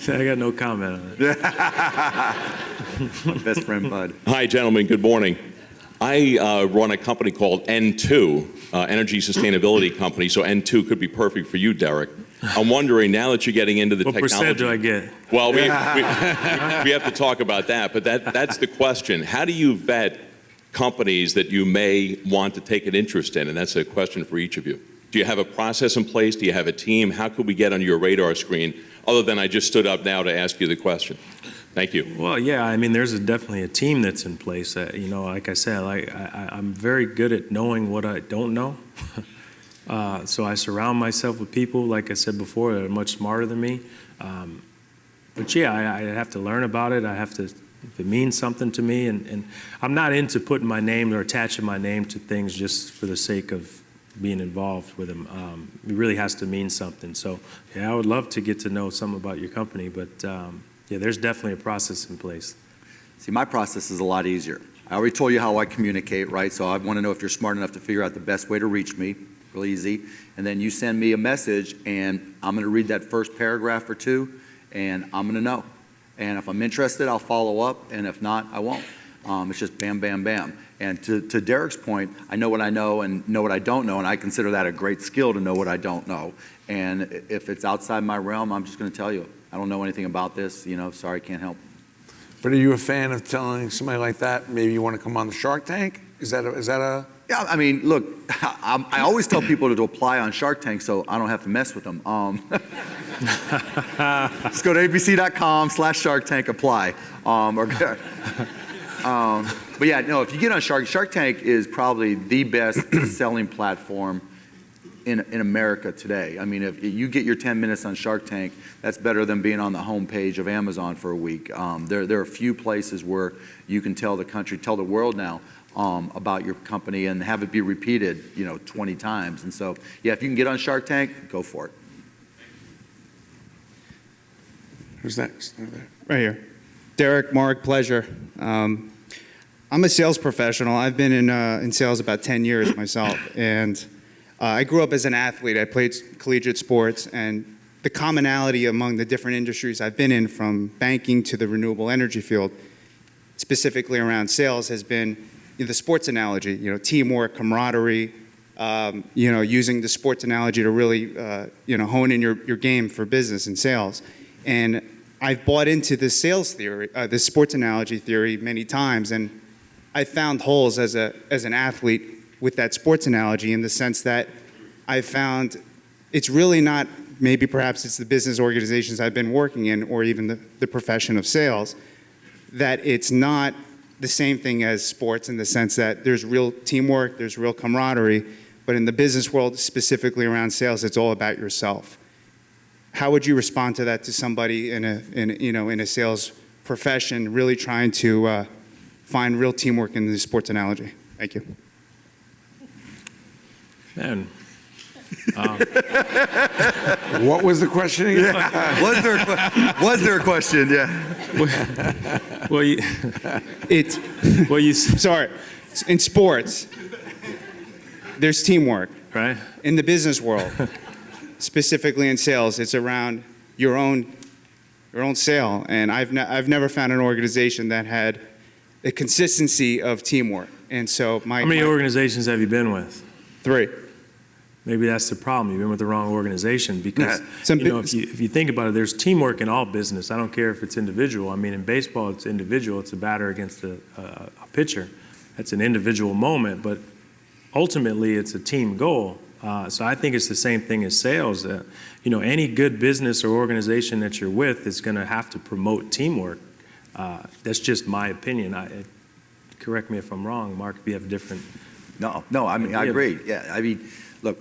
I got no comment on it. My best friend, Bud. Hi, gentlemen. Good morning. I run a company called N2, Energy Sustainability Company, so N2 could be perfect for you, Derek. I'm wondering, now that you're getting into the What technology... percent do I get? Well, we have to talk about that, but that's the question. How do you vet companies that you may want to take an interest in? And that's a question for each of you. Do you have a process in place? Do you have a team? How could we get on your radar screen other than I just stood up now to ask you the question? Thank you. Well, yeah, I mean, there's definitely a team that's in place. Like I said, I'm very good at knowing what I don't know. So I surround myself with people, like I said before, that are much smarter than me. But yeah, I have to learn about it. I have to, if it means something to me, and I'm not into putting my name or attaching my name to things just for the sake of being involved with them. It really has to mean something. So yeah, I would love to get to know something about your company, but yeah, there's definitely a process in place. See, my process is a lot easier. I already told you how I communicate, right? So I want to know if you're smart enough to figure out the best way to reach me. Real easy. And then you send me a message, and I'm going to read that first paragraph or two, and I'm going to know. And if I'm interested, I'll follow up, and if not, I won't. It's just bam, bam, bam. And to Derek's point, I know what I know and know what I don't know, and I consider that a great skill to know what I don't know. And if it's outside my realm, I'm just going to tell you, I don't know anything about this, sorry, can't help. But are you a fan of telling somebody like that, maybe you want to come on the Shark Tank? Is that a? Yeah, I mean, look, I always tell people to apply on Shark Tank so I don't have to mess with them. Just go to abc.com/Shark Tank, apply. But yeah, no, if you get on Shark Tank is probably the best selling platform in America today. I mean, if you get your 10 minutes on Shark Tank, that's better than being on the homepage of Amazon for a week. There are a few places where you can tell the country, tell the world now, about your company and have it be repeated, 20 times. And so, yeah, if you can get on Shark Tank, go for it. Who's next? Right here. Derek, Mark, pleasure. I'm a sales professional. I've been in sales about 10 years myself. And I grew up as an athlete. I played collegiate sports. And the commonality among the different industries I've been in, from banking to the renewable energy field, specifically around sales, has been the sports analogy, teamwork, camaraderie, using the sports analogy to really, hone in your game for business and sales. And I've bought into this sales theory, this sports analogy theory many times, and I found holes as an athlete with that sports analogy, in the sense that I found it's really not, maybe perhaps it's the business organizations I've been working in, or even the profession of sales, that it's not the same thing as sports, in the sense that there's real teamwork, there's real camaraderie, but in the business world, specifically around sales, it's all about yourself. How would you respond to that, to somebody in a sales profession really trying to find real teamwork in the sports analogy? Thank you. Man. What was the question again? Yeah. Was there a question? Yeah. Sorry. In sports, there's teamwork. Right. In the business world, specifically in sales, it's around your own sale. And I've never found an organization that had a consistency of teamwork. And so how many organizations have you been with? 3. Maybe that's the problem. You've been with the wrong organization, because if you think about it, there's teamwork in all business. I don't care if it's individual. I mean, in baseball, it's individual. It's a batter against a pitcher. That's an individual moment, but ultimately, it's a team goal. So I think it's the same thing as sales. Any good business or organization that you're with is going to have to promote teamwork. That's just my opinion. Correct me if I'm wrong, Mark, if you have a different. No, I mean, I agree. Yeah, I mean, look,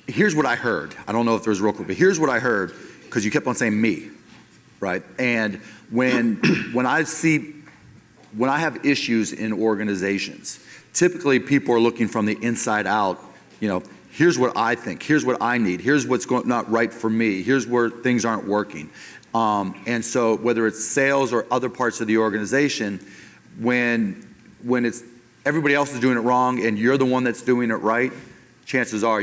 here's what I heard. I don't know if there's real quick, but here's what I heard, because you kept on saying me, right? And when I have issues in organizations, typically people are looking from the inside out. Here's what I think, here's what I need, here's what's not right for me, here's where things aren't working. And so whether it's sales or other parts of the organization, when it's everybody else is doing it wrong and you're the one that's doing it right, chances are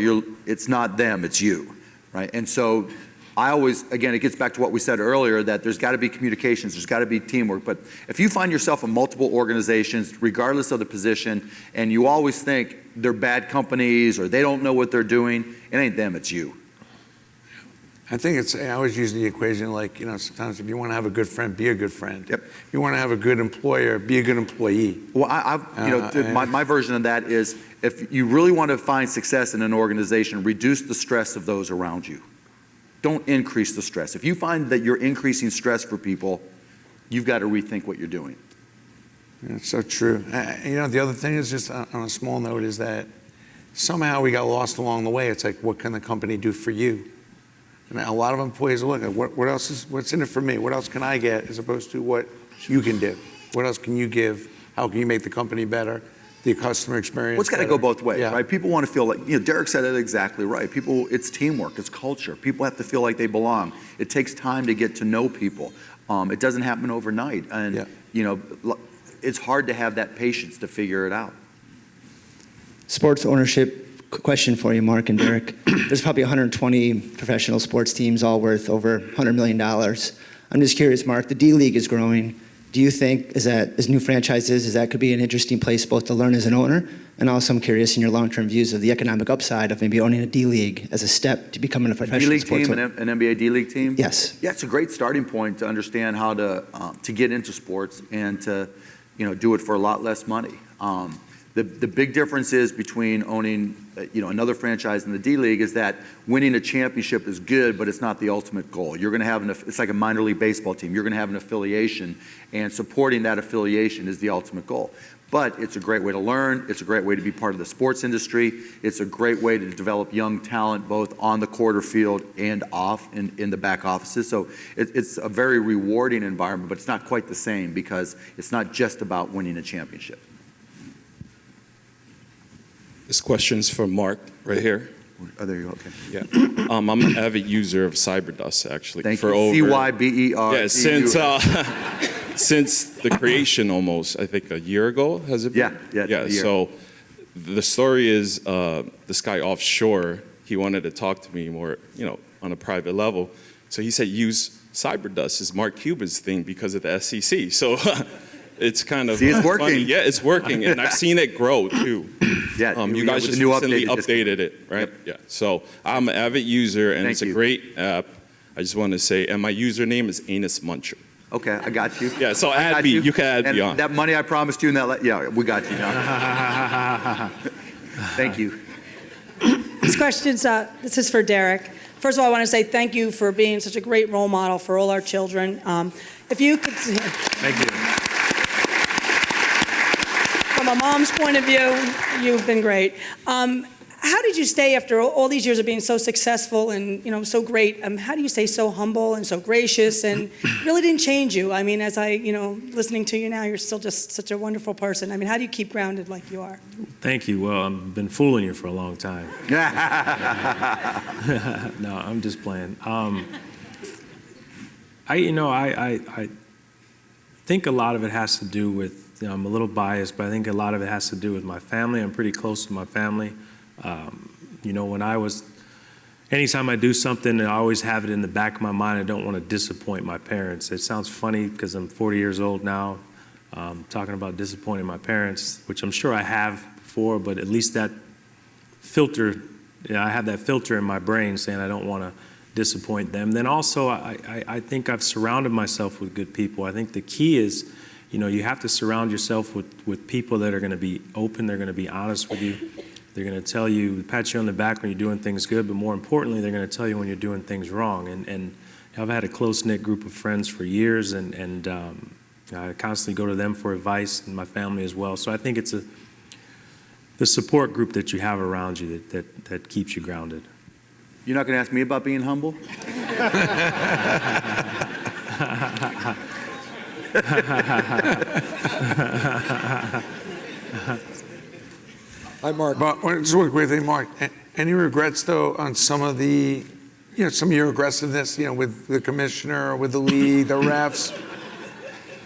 it's not them, it's you, right? And so I always, again, it gets back to what we said earlier, that there's got to be communications, there's got to be teamwork. But if you find yourself in multiple organizations, regardless of the position, and you always think they're bad companies or they don't know what they're doing, it ain't them, it's you. I think I always use the equation like, sometimes if you want to have a good friend, be a good friend. Yep. If you want to have a good employer, be a good employee. Well, my version of that is if you really want to find success in an organization, reduce the stress of those around you. Don't increase the stress. If you find that you're increasing stress for people, you've got to rethink what you're doing. That's so true. The other thing is just on a small note is that somehow we got lost along the way. It's like, what can the company do for you? And a lot of employees look at what's in it for me? What else can I get as opposed to what you can do? What else can you give? How can you make the company better? The customer experience. What's got to go both ways, yeah. right? People want to feel like, Derek said it exactly right. It's teamwork, it's culture. People have to feel like they belong. It takes time to get to know people. It doesn't happen overnight. And, it's hard to have that patience to figure it out. Sports ownership question for you, Mark and Derek. There's probably 120 professional sports teams, all worth over $100 million. I'm just curious, Mark, the D-League is growing. Do you think, as new franchises, that could be an interesting place both to learn as an owner, and also I'm curious in your long-term views of the economic upside of maybe owning a D-League as a step to becoming a professional D-League sports team, owner? an NBA D-League team? Yes. Yeah, it's a great starting point to understand how to get into sports and to do it for a lot less money. The big difference is between owning another franchise in the D-League is that winning a championship is good, but it's not the ultimate goal. You're going to have it's like a minor league baseball team. You're going to have an affiliation, and supporting that affiliation is the ultimate goal. But it's a great way to learn. It's a great way to be part of the sports industry. It's a great way to develop young talent both on the court or field and off in the back offices. So it's a very rewarding environment, but it's not quite the same because it's not just about winning a championship. This question's for Mark right here. Oh, there you go. Okay. Yeah. I'm an avid user of Cyberdust, actually. Thank for you. over, C-Y-B-E-R. Yeah, since the creation almost, I think a year ago, has it been? Yeah, Yeah, a year. so the story is this guy offshore, he wanted to talk to me more, on a private level. So he said, use Cyberdust as Mark Cuban's thing because of the SEC. So it's kind of it's working. funny. Yeah, it's working. And I've seen it grow too. Yeah, you guys with just the new recently updated updated it, right? Yep. Yeah. So I'm an avid user, and it's a great app. I just want to say, and my username is Anus Muncher. Okay, I got you. Yeah, so add me. You can add me on. That money I promised you in that, yeah, we got you now. Thank you. This question's, this is for Derek. First of all, I want to say thank you for being such a great role model for all our children. If you could, Thank you. from a mom's point of view, you've been great. How did you stay after all these years of being so successful and so great? How do you stay so humble and so gracious and really didn't change you? I mean, as I listening to you now, you're still just such a wonderful person. I mean, how do you keep grounded like you are? Thank you. Well, I've been fooling you for a long time. No, I'm just playing. I think a lot of it has to do with, I'm a little biased, but I think a lot of it has to do with my family. I'm pretty close to my family. Anytime I do something, I always have it in the back of my mind. I don't want to disappoint my parents. It sounds funny because I'm 40 years old now, talking about disappointing my parents, which I'm sure I have before, but at least that filter, I have that filter in my brain saying I don't want to disappoint them. Then also, I think I've surrounded myself with good people. I think the key is, you have to surround yourself with people that are going to be open, they're going to be honest with you. They're going to tell you, pat you on the back when you're doing things good, but more importantly, they're going to tell you when you're doing things wrong. And I've had a close-knit group of friends for years, and I constantly go to them for advice, and my family as well. So I think it's the support group that you have around you that keeps you grounded. You're not going to ask me about being humble? Hi, Mark. But just one quick thing, Mark. Any regrets, though, on some of the, some of your aggressiveness, with the commissioner, with the league, the refs?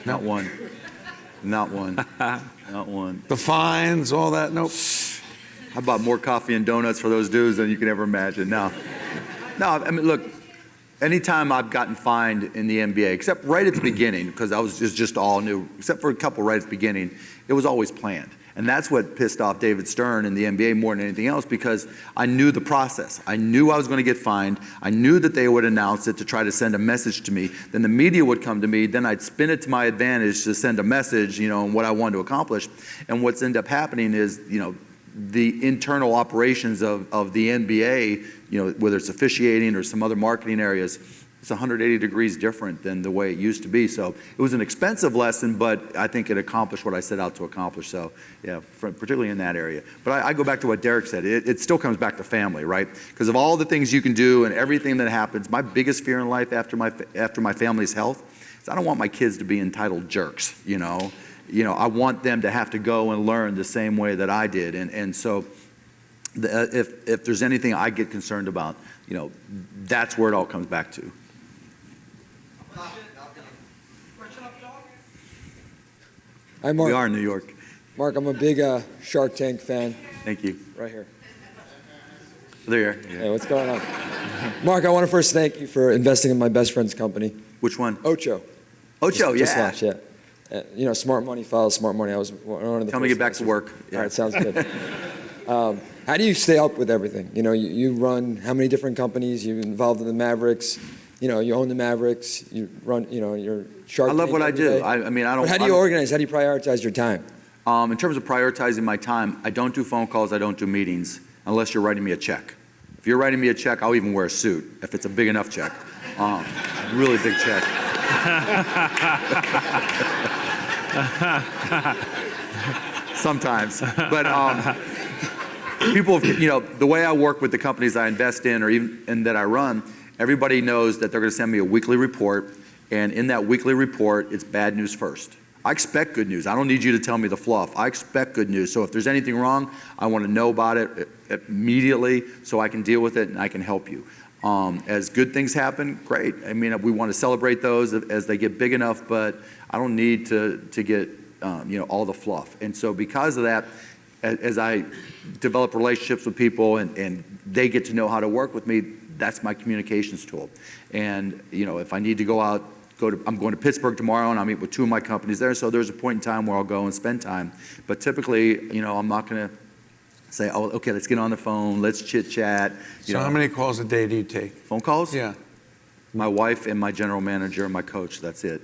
Not one. Not one. Not one. The fines, all that? Nope. I bought more coffee and donuts for those dudes than you can ever imagine. No, I mean, look, anytime I've gotten fined in the NBA, except right at the beginning, because I was just all new, except for a couple right at the beginning, it was always planned. And that's what pissed off David Stern and the NBA more than anything else, because I knew the process. I knew I was going to get fined. I knew that they would announce it to try to send a message to me. Then the media would come to me. Then I'd spin it to my advantage to send a message, and what I wanted to accomplish. And what's ended up happening is, the internal operations of the NBA, whether it's officiating or some other marketing areas, it's 180 degrees different than the way it used to be. So it was an expensive lesson, but I think it accomplished what I set out to accomplish. So yeah, particularly in that area. But I go back to what Derek said. It still comes back to family, right? Because of all the things you can do and everything that happens, my biggest fear in life after my family's health is I don't want my kids to be entitled jerks, I want them to have to go and learn the same way that I did. And so if there's anything I get concerned about, that's where it all comes back to. Hi, Mark. We are in New York. Mark, I'm a big Shark Tank fan. Thank you. Right here. There. Hey, what's going on? Mark, I want to first thank you for investing in my best friend's company. Which one? Ocho. Ocho, just yeah. launched, yeah. Smart money follows smart money. I was one of the Tell me to get back to work. Yeah. All right, sounds good. How do you stay up with everything? You run how many different companies? You're involved in the Mavericks. You own the Mavericks. You run, you're Shark Tank. I love what I do. Day. I mean, I don't. But how do you organize? How do you prioritize your time? In terms of prioritizing my time, I don't do phone calls. I don't do meetings unless you're writing me a check. If you're writing me a check, I'll even wear a suit if it's a big enough check. Really big check. Sometimes, but people, the way I work with the companies I invest in or even and that I run, everybody knows that they're going to send me a weekly report, and in that weekly report, it's bad news first. I expect good news. I don't need you to tell me the fluff. I expect good news. So if there's anything wrong, I want to know about it immediately so I can deal with it and I can help you. As good things happen, great. I mean, we want to celebrate those as they get big enough, but I don't need to get all the fluff. And so because of that, as I develop relationships with people and they get to know how to work with me, that's my communications tool. And if I need to go out, I'm going to Pittsburgh tomorrow, and I'll meet with two of my companies there. So there's a point in time where I'll go and spend time. But typically, I'm not going to say, oh, okay, let's get on the phone, let's chit chat. So how many calls a day do you take? Phone calls? Yeah. My wife and my general manager and my coach. That's it.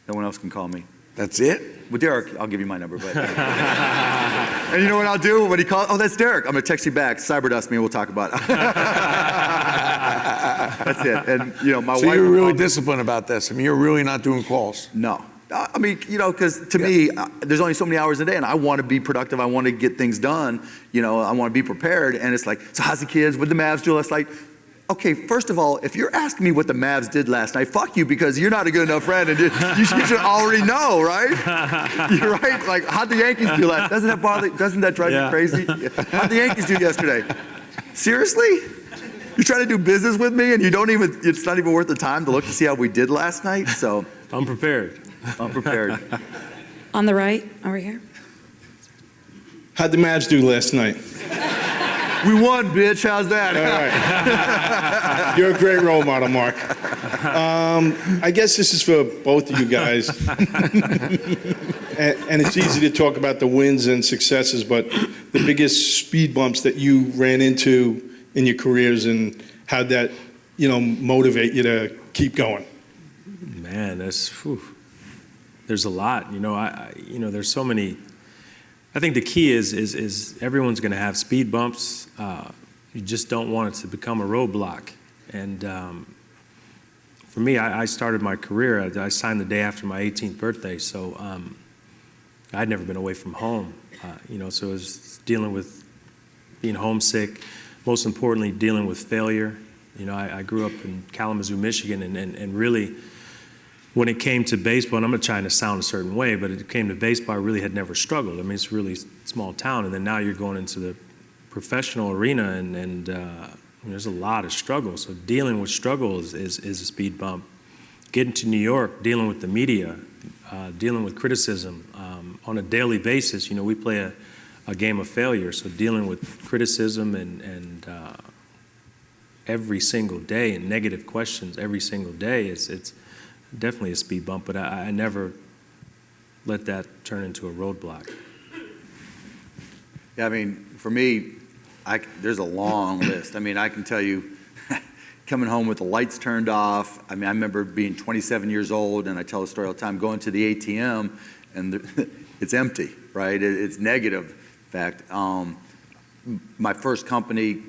No one else can call me. That's it? Well, Derek, I'll give you my number. But and you know what I'll do when he calls? Oh, that's Derek. I'm going to text you back. Cyberdust me, and we'll talk about it. That's it. And my wife. So you're really disciplined about this. I mean, you're really not doing calls. No. I mean, because to me, there's only so many hours a day, and I want to be productive. I want to get things done. I want to be prepared. And it's like, so how's the kids? What did the Mavs do last night? Okay, first of all, if you're asking me what the Mavs did last night, fuck you, because you're not a good enough friend, and you should already know, right? You're right. Like, how'd the Yankees do last? Doesn't that drive you crazy? How'd the Yankees do yesterday? Seriously? You're trying to do business with me, and it's not even worth the time to look to see how we did last night? So Unprepared. On the right, over here. How'd the Mavs do last night? We won, bitch. How's that? All right. You're a great role model, Mark. I guess this is for both of you guys. And it's easy to talk about the wins and successes, but the biggest speed bumps that you ran into in your careers, and how'd that, motivate you to keep going? Man, there's a lot. There's so many. I think the key is everyone's going to have speed bumps. You just don't want it to become a roadblock. And for me, I started my career. I signed the day after my 18th birthday, so I'd never been away from home. So it was dealing with being homesick. Most importantly, dealing with failure. I grew up in Kalamazoo, Michigan, and really, when it came to baseball, and I'm not trying to sound a certain way, but it came to baseball, I really had never struggled. I mean, it's a really small town, and then now you're going into the professional arena, and there's a lot of struggle. So dealing with struggle is a speed bump. Getting to New York, dealing with the media, dealing with criticism on a daily basis. We play a game of failure, so dealing with criticism and every single day, and negative questions every single day, it's definitely a speed bump, but I never let that turn into a roadblock. Yeah, I mean, for me, there's a long list. I mean, I can tell you, coming home with the lights turned off. I mean, I remember being 27 years old, and I tell the story all the time, going to the ATM, and it's empty, right? It's negative. In fact, my first company,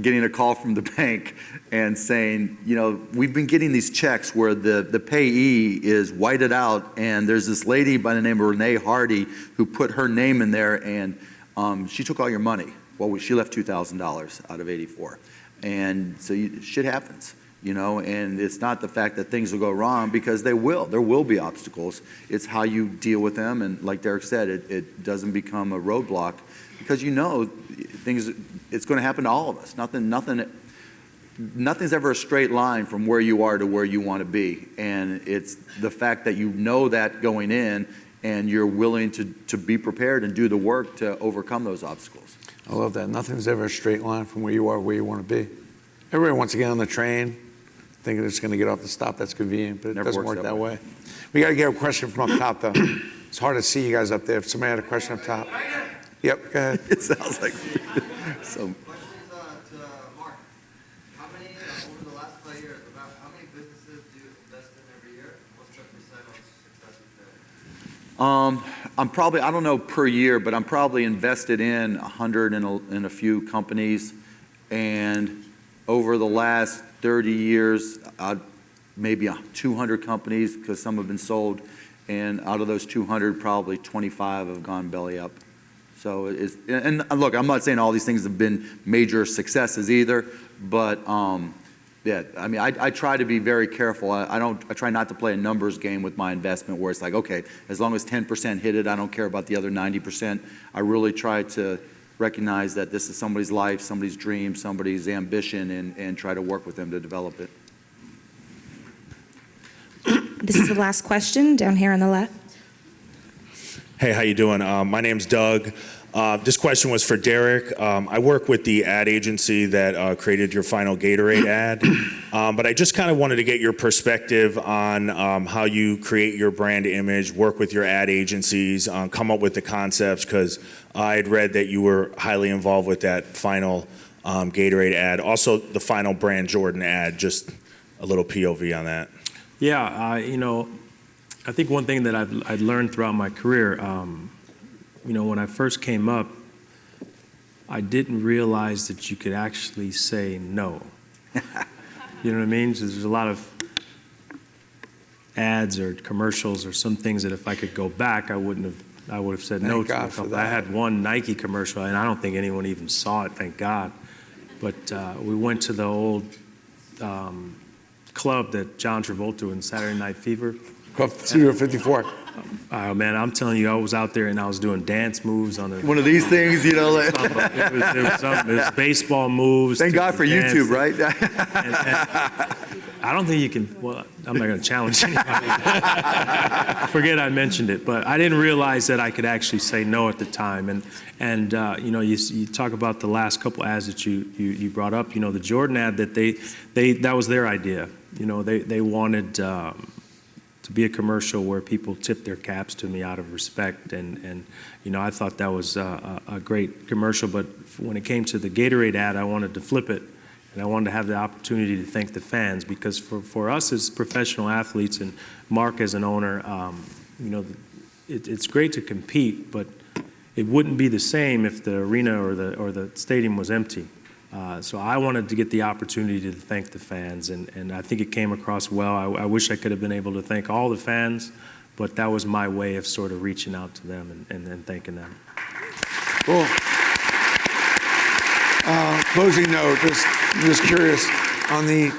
getting a call from the bank and saying, you know, we've been getting these checks where the payee is whited out, and there's this lady by the name of Renee Hardy who put her name in there, and she took all your money. Well, she left $2,000 out of 84. And so shit happens, you know, and it's not the fact that things will go wrong, because they will. There will be obstacles. It's how you deal with them, and like Derek said, it doesn't become a roadblock, because you know it's going to happen to all of us. Nothing's ever a straight line from where you are to where you want to be, and it's the fact that you know that going in, and you're willing to be prepared and do the work to overcome those obstacles. I love that. Nothing's ever a straight line from where you are to where you want to be. Everybody wants to get on the train, thinking they're just going to get off the stop that's convenient, but it Never doesn't works work that that way. way. We got to get a question from up top, though. It's hard to see you guys up there. If somebody had a question up top. Yep, go ahead. It sounds like so. Questions to Mark. How many, over the last 5 years, about how many businesses do you invest in every year? What's the percent of success you get? I'm probably, I don't know per year, but I'm probably invested in 100 in a few companies, and over the last 30 years, maybe 200 companies, because some have been sold, and out of those 200, probably 25 have gone belly up. So and look, I'm not saying all these things have been major successes either, but yeah, I mean, I try to be very careful. I try not to play a numbers game with my investment where it's like, okay, as long as 10% hit it, I don't care about the other 90%. I really try to recognize that this is somebody's life, somebody's dream, somebody's ambition, and try to work with them to develop it. This is the last question down here on the left. Hey, how you doing? My name's Doug. This question was for Derek. I work with the ad agency that created your final Gatorade ad, but I just kind of wanted to get your perspective on how you create your brand image, work with your ad agencies, come up with the concepts, because I had read that you were highly involved with that final Gatorade ad. Also, the final Brand Jordan ad, just a little POV on that. Yeah, you know, I think one thing that I'd learned throughout my career, you know, when I first came up, I didn't realize that you could actually say no. You know what I mean? So there's a lot of ads or commercials or some things that if I could go back, I would have said no to. I had one Nike commercial, and I don't think anyone even saw it, thank God. But we went to the old club that John Travolta in Saturday Night Fever. Studio 54. Oh man, I'm telling you, I was out there and I was doing dance moves on one of these things, you know. Like it was baseball moves. Thank God for YouTube, right? I don't think you can. Well, I'm not going to challenge anybody. Forget I mentioned it, but I didn't realize that I could actually say no at the time. And you know, you talk about the last couple ads that you brought up. You know, the Jordan ad that that was their idea. You know, they wanted to be a commercial where people tip their caps to me out of respect, and you know, I thought that was a great commercial. But when it came to the Gatorade ad, I wanted to flip it, and I wanted to have the opportunity to thank the fans, because for us as professional athletes and Mark as an owner, you know, it's great to compete, but it wouldn't be the same if the arena or the stadium was empty. So I wanted to get the opportunity to thank the fans, and I think it came across well. I wish I could have been able to thank all the fans, but that was my way of sort of reaching out to them and thanking them. Cool. Closing note, just curious, on the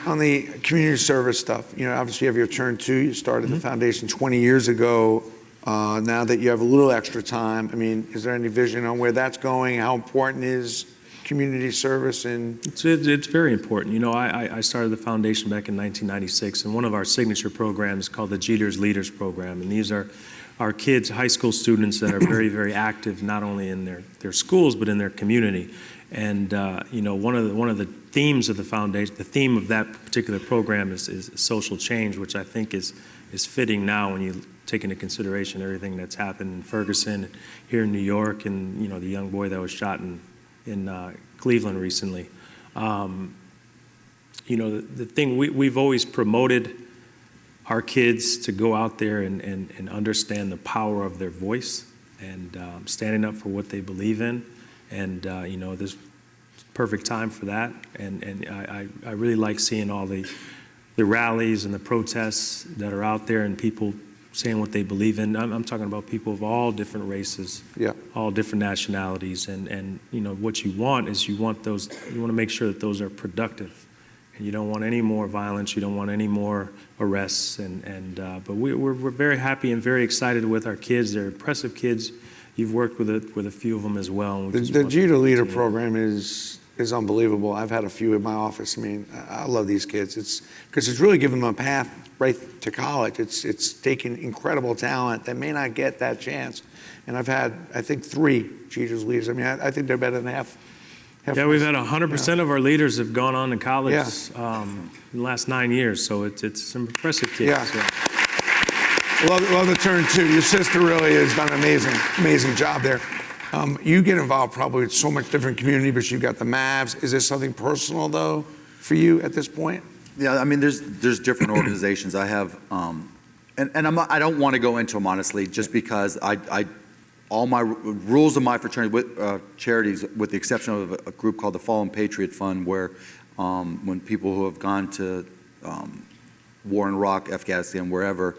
community service stuff, you know, obviously you have your turn 2. You started the foundation 20 years ago. Now that you have a little extra time, I mean, is there any vision on where that's going? How important is community service? And it's very important. You know, I started the foundation back in 1996, and one of our signature programs is called the Jeter's Leaders Program, and these are our kids, high school students that are very, very active, not only in their schools, but in their community. And one of the themes of the foundation, the theme of that particular program is social change, which I think is fitting now when you take into consideration everything that's happened in Ferguson, here in New York, and the young boy that was shot in Cleveland recently. The thing we've always promoted our kids to go out there and understand the power of their voice and standing up for what they believe in. And, this perfect time for that. And I really like seeing all the rallies and the protests that are out there and people saying what they believe in. I'm talking about people of all different races, all different nationalities. And what you want is you want to make sure that those are productive. And you don't want any more violence. You don't want any more arrests. But we're very happy and very excited with our kids. They're impressive kids. You've worked with a few of them as well. The G to Leader program is unbelievable. I've had a few in my office. I mean, I love these kids. Because it's really given them a path right to college. It's taken incredible talent that may not get that chance. And I've had, I think, 3 G to Leaders. I mean, I think they're better than half. Yeah, we've had 100% of our leaders have gone on to college in the last 9 years. So it's some impressive kids. Yeah. Love the turn too. Your sister really has done an amazing job there. You get involved probably with so much different community, but you've got the Mavs. Is there something personal though for you at this point? Yeah, I mean, there's different organizations. I have, I don't want to go into them honestly, just because all my rules of my fraternity charities, with the exception of a group called the Fallen Patriot Fund, where when people who have gone to war in Iraq, Afghanistan, wherever,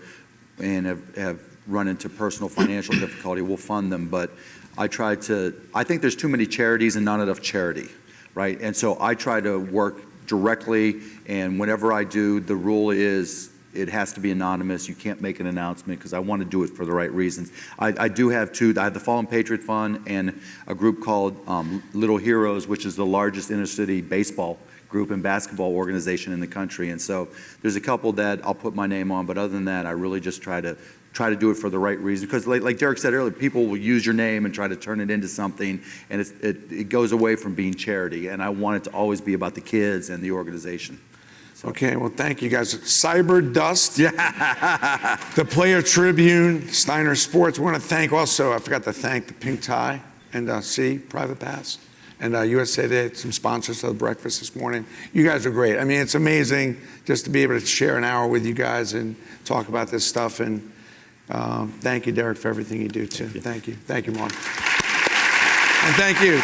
and have run into personal financial difficulty, we'll fund them. But I think there's too many charities and not enough charity, right? And so I try to work directly, and whenever I do, the rule is it has to be anonymous. You can't make an announcement, because I want to do it for the right reasons. I do have 2. I have the Fallen Patriot Fund and a group called Little Heroes, which is the largest inner city baseball group and basketball organization in the country. And so there's a couple that I'll put my name on, but other than that, I really just try to do it for the right reason. Because like Derek said earlier, people will use your name and try to turn it into something, and it goes away from being charity. And I want it to always be about the kids and the organization. So. Okay, well, thank you guys. Cyberdust, the Player Tribune, Steiner Sports. We want to thank also, I forgot to thank the Pink Tie and Private Pass. And USA Today had some sponsors of the breakfast this morning. You guys are great. I mean, it's amazing just to be able to share an hour with you guys and talk about this stuff. And thank you, Derek, for everything you do, too. Thank you. Thank you, Mark. And thank you.